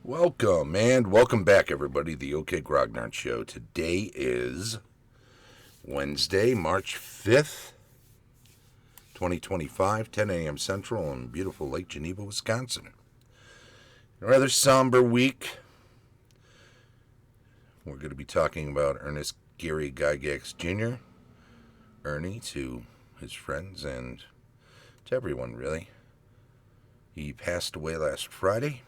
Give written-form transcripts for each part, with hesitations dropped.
Welcome and welcome back, everybody. The OK Grognard Show. Today is Wednesday, March 5th, 2025, 10 a.m. Central in beautiful Lake Geneva, Wisconsin. A rather somber week. We're going to be talking about Ernest Gary Gygax Jr., Ernie, to his friends and to everyone, really. He passed away last Friday.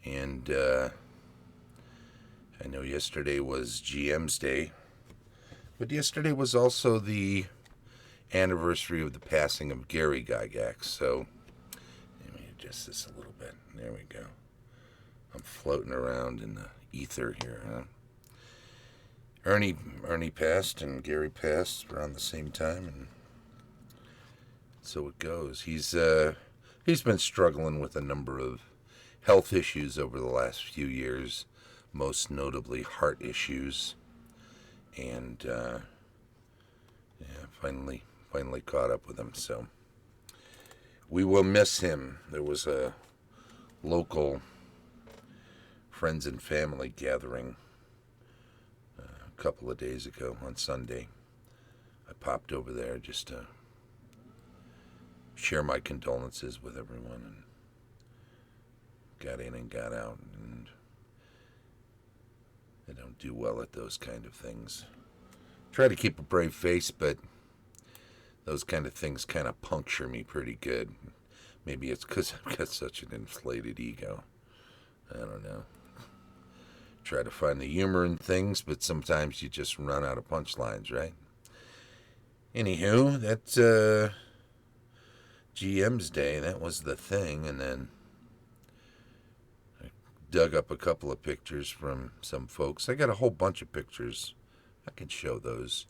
And I know yesterday was GM's Day, but yesterday was also the anniversary of the passing of Gary Gygax. So let me adjust this a little bit. There we go. I'm floating around in the ether here. Huh? Ernie passed and Gary passed around the same time, and so it goes. He's been struggling with a number of health issues over the last few years, most notably heart issues, and finally caught up with him. So we will miss him. There was a local friends and family gathering a couple of days ago on Sunday. I popped over there just to share my condolences with everyone, and got in and got out, and I don't do well at those kind of things. Try to keep a brave face, but those kind of things kind of puncture me pretty good. Maybe it's because I've got such an inflated ego. I don't know. Try to find the humor in things, but sometimes you just run out of punchlines, right? Anywho, that's GM's Day. That was the thing, and then dug up a couple of pictures from some folks. I got a whole bunch of pictures. I can show those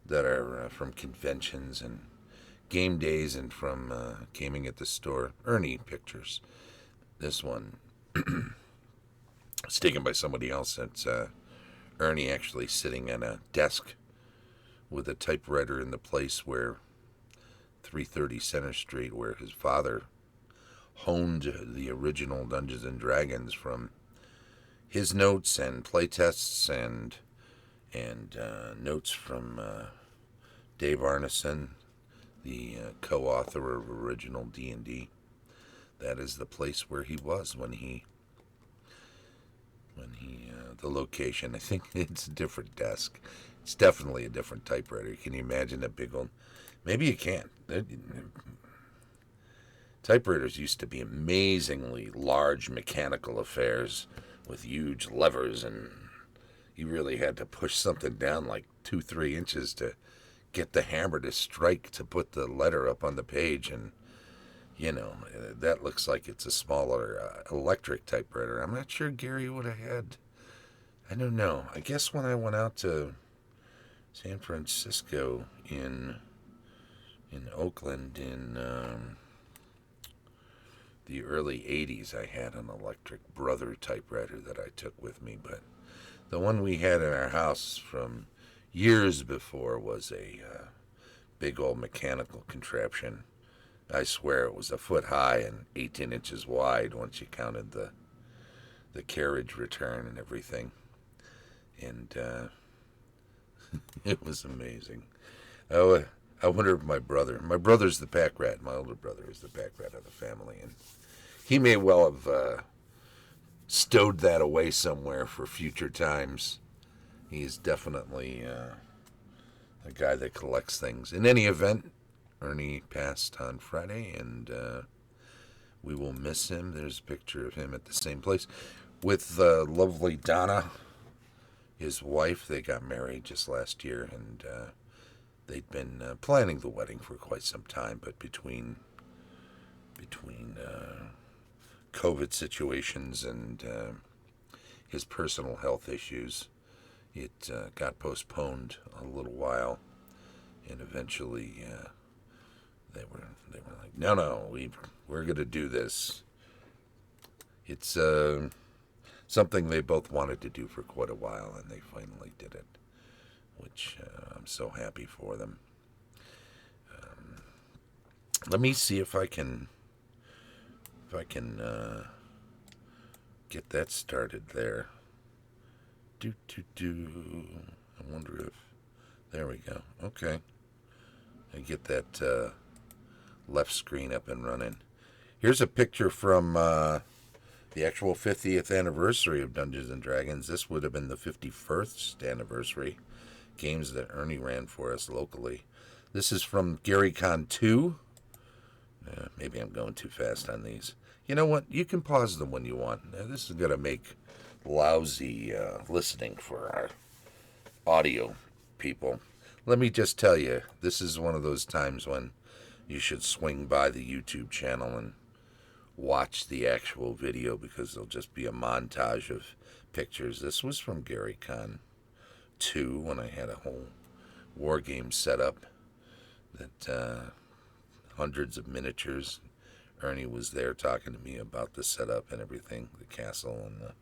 that are from conventions and game days and from gaming at the store. Ernie pictures. This one was taken by somebody else. It's Ernie actually sitting at a desk with a typewriter in the place where 330 Center Street, where his father honed the original Dungeons and Dragons from his notes and playtests and notes from Dave Arneson, the co-author of original D&D. That is the place where he was when he the location. I think it's a different desk. It's definitely a different typewriter. Can you imagine that big old? Maybe you can't. Typewriters used to be amazingly large mechanical affairs with huge levers, and you really had to push something down like 2-3 inches to get the hammer to strike to put the letter up on the page. And that looks like it's a smaller electric typewriter. I'm not sure Gary would have had. I don't know. I guess when I went out to San Francisco in Oakland in the early 80s, I had an electric Brother typewriter that I took with me, but the one we had in our house from years before was a big old mechanical contraption. I swear it was a foot high and 18 inches wide once you counted the carriage return and everything. And it was amazing. Oh, I wonder if my brother's the pack rat. My older brother is the pack rat of the family, and he may well have stowed that away somewhere for future times. He's definitely a guy that collects things. In any event, Ernie passed on Friday, and we will miss him. There's a picture of him at the same place with lovely Donna, his wife. They got married just last year, and they'd been planning the wedding for quite some time, but between COVID situations and his personal health issues, it got postponed a little while, and eventually they were like, no, we're going to do this. It's something they both wanted to do for quite a while, and they finally did it, which I'm so happy for them. Let me see if I can get that started there. I wonder if... There we go. Okay. I get that left screen up and running. Here's a picture from the actual 50th anniversary of Dungeons & Dragons. This would have been the 51st anniversary. Games that Ernie ran for us locally. This is from GaryCon 2. Maybe I'm going too fast on these. You know what? You can pause them when you want. This is going to make lousy listening for our audio people. Let me just tell you, this is one of those times when you should swing by the YouTube channel and watch the actual video, because there'll just be a montage of pictures. This was from GaryCon 2 when I had a whole war game set up that hundreds of miniatures. Ernie was there talking to me about the setup and everything, the castle and the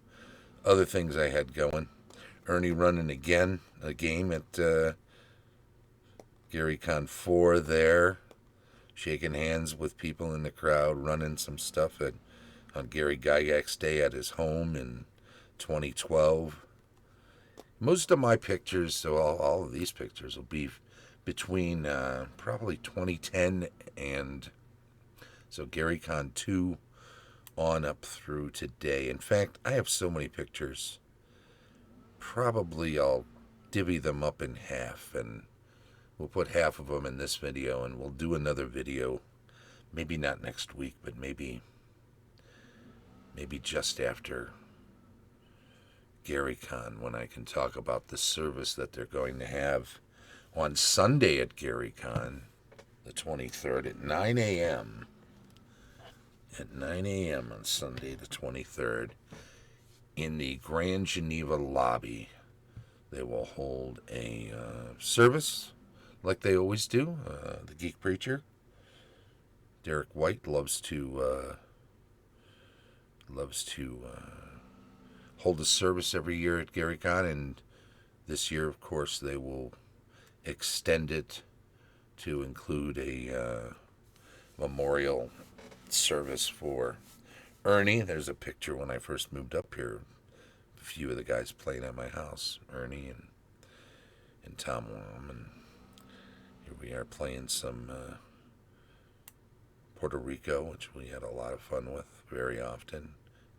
other things I had going. Ernie running again a game at GaryCon 4 there, shaking hands with people in the crowd, running some stuff on Gary Gygax Day at his home in 2012. Most of my pictures, so all of these pictures, will be between probably 2010 and so GaryCon 2 on up through today. In fact, I have so many pictures. Probably I'll divvy them up in half, and we'll put half of them in this video, and we'll do another video, maybe not next week, but maybe just after GaryCon, when I can talk about the service that they're going to have on Sunday at GaryCon, the 23rd at 9 a.m. At 9 a.m. on Sunday the 23rd, in the Grand Geneva lobby, they will hold a service like they always do. The Geek Preacher, Derek White, loves to hold a service every year at GaryCon, and this year, of course, they will extend it to include a memorial service for Ernie. There's a picture when I first moved up here. A few of the guys playing at my house, Ernie and Tom Worm, and here we are playing some Puerto Rico, which we had a lot of fun with very often.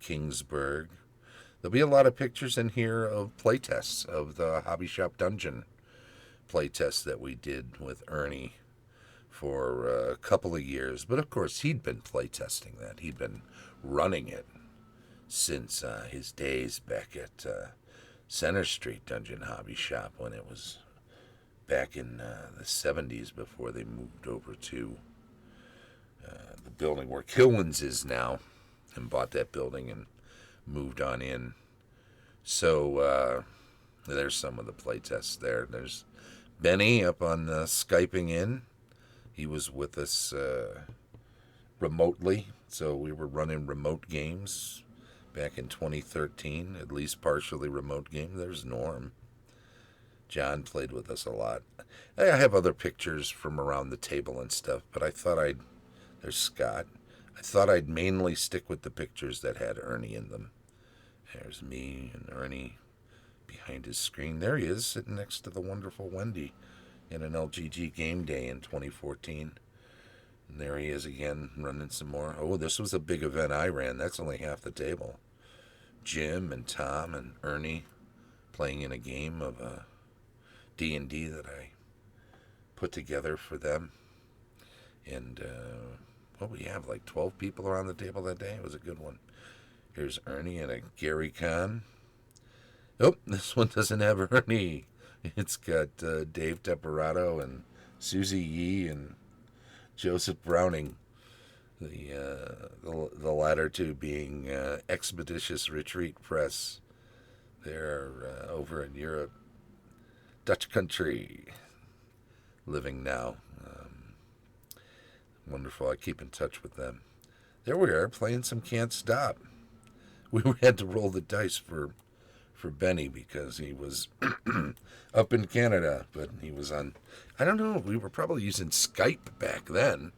Kingsburg. There'll be a lot of pictures in here of playtests of the Hobby Shop Dungeon playtests that we did with Ernie for a couple of years. But of course, he'd been playtesting that. He'd been running it since his days back at Center Street Dungeon Hobby Shop, when it was back in the 70s, before they moved over to the building where Kilwins is now, and bought that building and moved on in. So there's some of the playtests there. There's Benny up on Skyping in. He was with us remotely, so we were running remote games back in 2013, at least partially remote game. There's Norm. John played with us a lot. I have other pictures from around the table and stuff, but I thought there's Scott. I thought I'd mainly stick with the pictures that had Ernie in them. There's me and Ernie behind his screen. There he is, sitting next to the wonderful Wendy in an LGG game day in 2014. And there he is again, running some more. Oh, this was a big event I ran. That's only half the table. Jim and Tom and Ernie playing in a game of D&D that I put together for them. And, we have like 12 people around the table that day. It was a good one. Here's Ernie at a GaryCon. Oh, this one doesn't have Ernie. It's got Dave Teparato and Susie Yee and Joseph Browning. The latter two being Expeditious Retreat Press. They're over in Europe, Dutch country, living now. Wonderful. I keep in touch with them. There we are, playing some Can't Stop. We had to roll the dice for Benny because he was up in Canada, but he was on, I don't know, we were probably using Skype back then.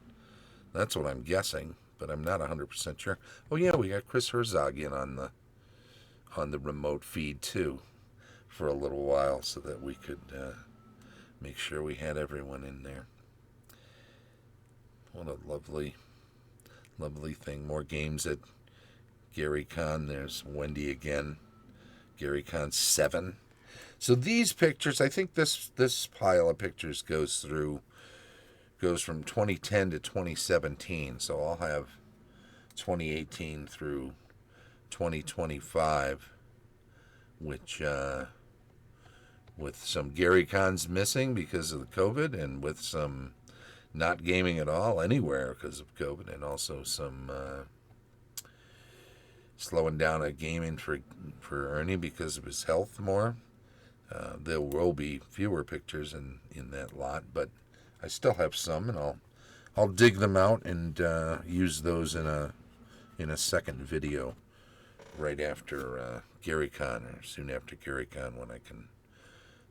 That's what I'm guessing, but I'm not 100% sure. Oh yeah, we got Chris Herzog in on on the remote feed too for a little while so that we could make sure we had everyone in there. What a lovely, lovely thing. More games at Gary Con. There's Wendy again. Gary Con 7. So these pictures, I think this pile of pictures goes from 2010 to 2017. So I'll have 2018 through 2025, which with some Gary Cons missing because of the COVID, and with some not gaming at all anywhere because of COVID, and also some slowing down at gaming for Ernie because of his health more. There will be fewer pictures in that lot, but I still have some, and I'll dig them out and use those in a second video right after GaryCon, or soon after GaryCon, when I can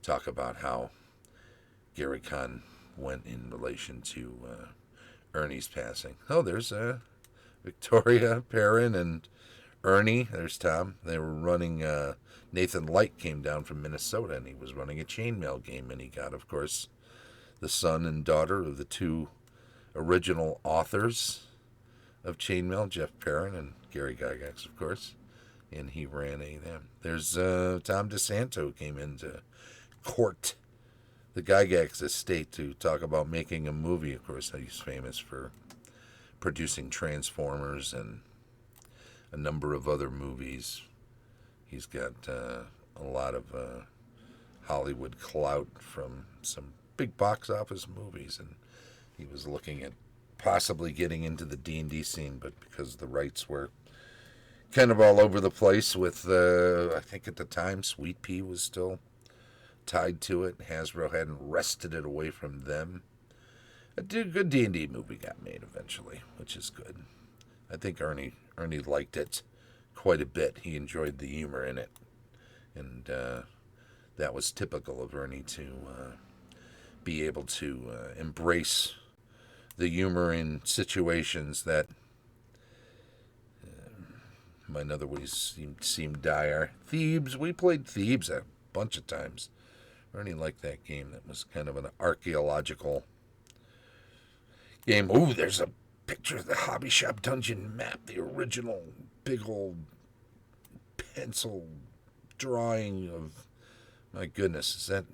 talk about how GaryCon went in relation to Ernie's passing. Oh, there's Victoria, Perrin, and Ernie. There's Tom. They were running. Nathan Light came down from Minnesota, and he was running a chainmail game, and he got, of course, the son and daughter of the two original authors of chainmail, Jeff Perrin and Gary Gygax, of course, and he ran them. There's Tom DeSanto came in to court the Gygax estate to talk about making a movie. Of course, he's famous for producing Transformers and a number of other movies. He's got a lot of Hollywood clout from some big box office movies, and he was looking at possibly getting into the D&D scene, but because the rights were kind of all over the place with, I think at the time, Sweet Pea was still tied to it. Hasbro hadn't wrested it away from them. A good D&D movie got made eventually, which is good. I think Ernie liked it quite a bit. He enjoyed the humor in it, and that was typical of Ernie to be able to embrace the humor in situations that might otherwise seem dire. Thebes, we played Thebes a bunch of times. Ernie liked that game. That was kind of an archaeological game. Ooh, there's a picture of the Hobby Shop Dungeon map, the original big old pencil drawing of, my goodness, is that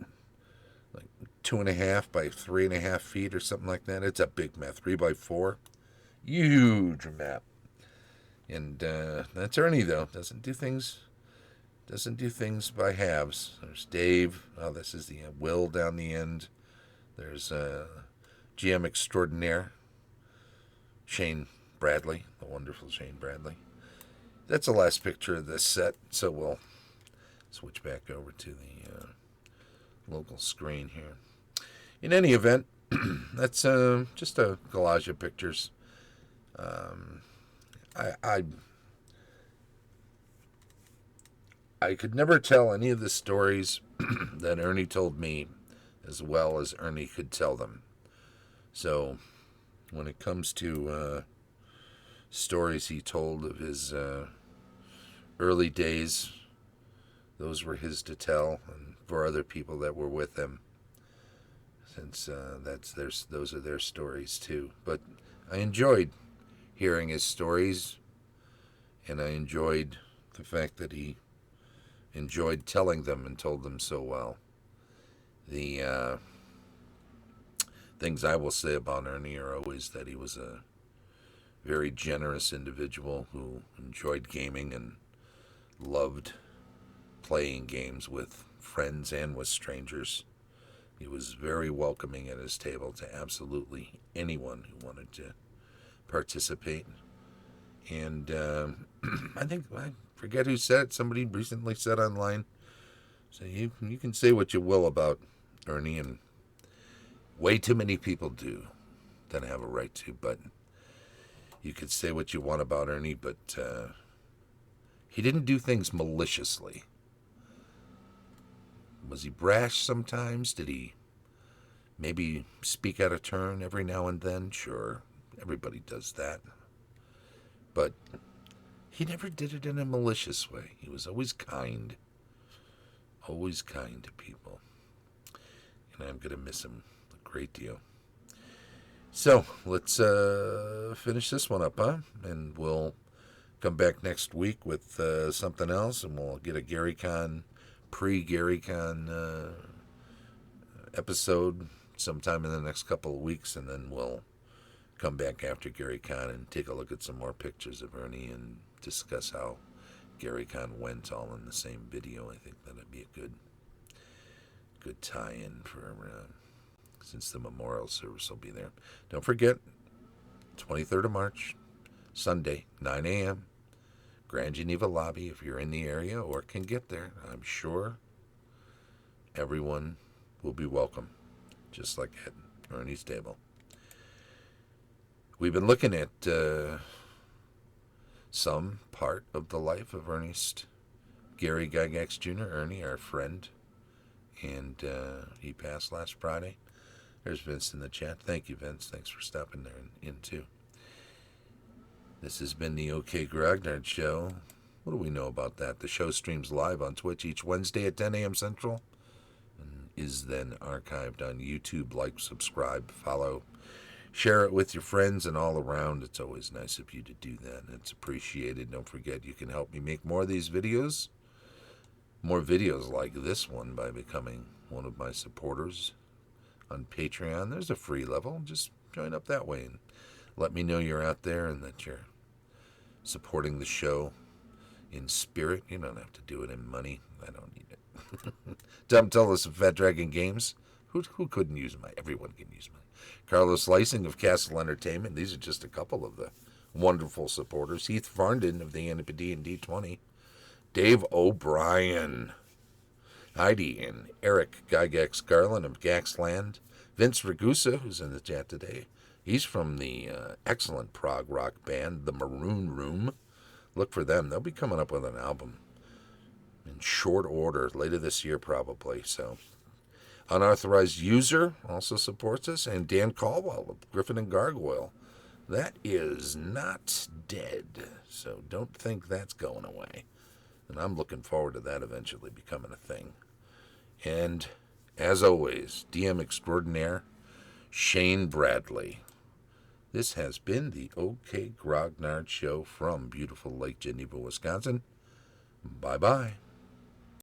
like 2.5 by 3.5 feet or something like that? It's a big map, 3 by 4, huge map. And that's Ernie, though. Doesn't do things by halves. There's Dave. Oh, this is the Will down the end. There's GM extraordinaire, Shane Bradley, the wonderful Shane Bradley. That's the last picture of this set, so we'll switch back over to the local screen here. In any event, that's just a collage of pictures. I could never tell any of the stories that Ernie told me as well as Ernie could tell them. So when it comes to stories he told of his early days, those were his to tell, and for other people that were with him, since those are their stories too. But I enjoyed hearing his stories, and I enjoyed the fact that he enjoyed telling them and told them so well. The things I will say about Ernie are always that he was a very generous individual who enjoyed gaming and loved playing games with friends and with strangers. He was very welcoming at his table to absolutely anyone who wanted to participate. And I forget who said it. Somebody recently said online, so you can say what you will about Ernie, and way too many people do that have a right to, but you could say what you want about Ernie, but he didn't do things maliciously. Was he brash sometimes? Did he maybe speak out of turn every now and then? Sure, everybody does that. But he never did it in a malicious way. He was always kind to people. And I'm going to miss him a great deal. So, let's finish this one up, huh? And we'll come back next week with something else, and we'll get a GaryCon, pre-GaryCon episode sometime in the next couple of weeks, and then we'll come back after GaryCon and take a look at some more pictures of Ernie and discuss how GaryCon went all in the same video. I think that'd be a good tie-in for since the memorial service will be there. Don't forget, 23rd of March, Sunday, 9 a.m., Grand Geneva Lobby, if you're in the area or can get there. I'm sure everyone will be welcome, just like at Ernie's table. We've been looking at some part of the life of Ernest Gary Gygax Jr., Ernie, our friend, and he passed last Friday. There's Vince in the chat. Thank you, Vince. Thanks for stopping there in too. This has been the OK Grognard Show. What do we know about that? The show streams live on Twitch each Wednesday at 10 a.m. Central and is then archived on YouTube. Like, subscribe, follow, share it with your friends and all around. It's always nice of you to do that. It's appreciated. Don't forget, you can help me make more of these videos. More videos like this one by becoming one of my supporters on Patreon. There's a free level. Just join up that way and let me know you're out there and that you're supporting the show in spirit. You don't have to do it in money. I don't need it. Dumb Tellus of Fat Dragon Games. Who couldn't use money? Everyone can use money. Carlos Lysing of Castle Entertainment. These are just a couple of the wonderful supporters. Heath Farndon of the D&D 20. Dave O'Brien. Heidi and Eric Gygax Garland of Gaxland. Vince Ragusca, who's in the chat today. He's from the excellent prog rock band, the Maroon Room. Look for them. They'll be coming up with an album in short order, later this year probably. So, Unauthorized User also supports us. And Dan Caldwell of Griffin and Gargoyle. That is not dead. So don't think that's going away. And I'm looking forward to that eventually becoming a thing. And, as always, DM extraordinaire, Shane Bradley. This has been the OK Grognard Show from beautiful Lake Geneva, Wisconsin. Bye-bye.